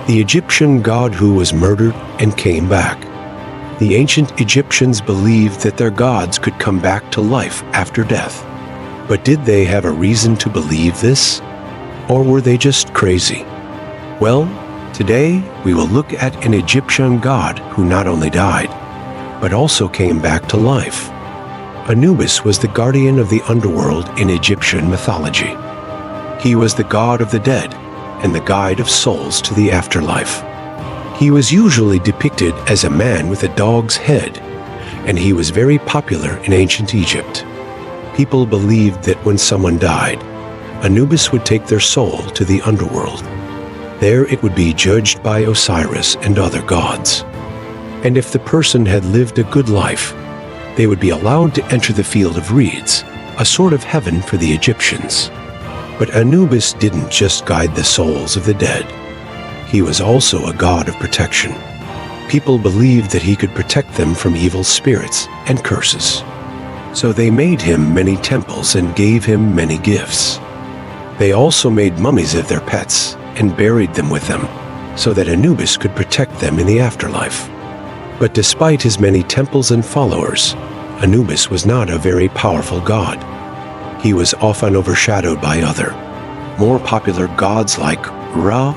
the Egyptian god who was murdered and came back. The ancient Egyptians believed that their gods could come back to life after death. But did they have a reason to believe this? Or were they just crazy? Well, today we will look at an Egyptian god who not only died, but also came back to life. Anubis was the guardian of the underworld in Egyptian mythology. He was the god of the dead and the guide of souls to the afterlife. He was usually depicted as a man with a dog's head, and he was very popular in ancient Egypt. People believed that when someone died, Anubis would take their soul to the underworld. There it would be judged by Osiris and other gods. And if the person had lived a good life, they would be allowed to enter the field of reeds, a sort of heaven for the Egyptians. But Anubis didn't just guide the souls of the dead. He was also a god of protection. People believed that he could protect them from evil spirits and curses. So they made him many temples and gave him many gifts. They also made mummies of their pets and buried them with them, so that Anubis could protect them in the afterlife. But despite his many temples and followers, Anubis was not a very powerful god. He was often overshadowed by other, more popular gods like Ra,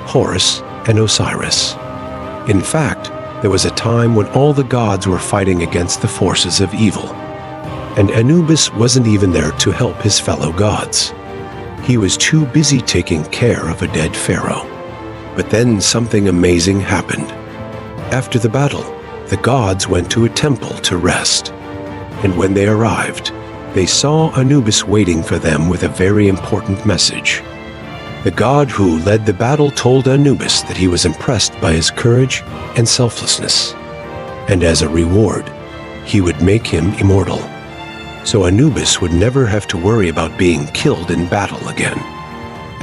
Horus, and Osiris. In fact, there was a time when all the gods were fighting against the forces of evil, and Anubis wasn't even there to help his fellow gods. He was too busy taking care of a dead pharaoh. But then something amazing happened. After the battle, the gods went to a temple to rest, and when they arrived, they saw Anubis waiting for them with a very important message. The god who led the battle told Anubis that he was impressed by his courage and selflessness, and as a reward, he would make him immortal. So Anubis would never have to worry about being killed in battle again.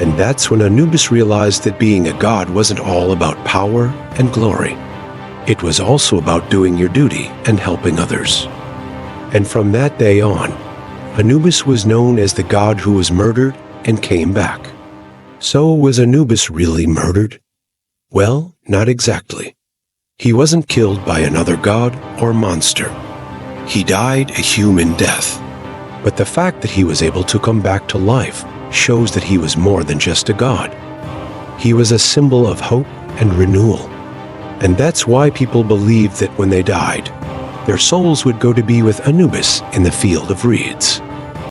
And that's when Anubis realized that being a god wasn't all about power and glory. It was also about doing your duty and helping others. And from that day on, Anubis was known as the god who was murdered and came back. So was Anubis really murdered? Well, not exactly. He wasn't killed by another god or monster. He died a human death. But the fact that he was able to come back to life shows that he was more than just a god. He was a symbol of hope and renewal. And that's why people believed that when they died, their souls would go to be with Anubis in the field of reeds.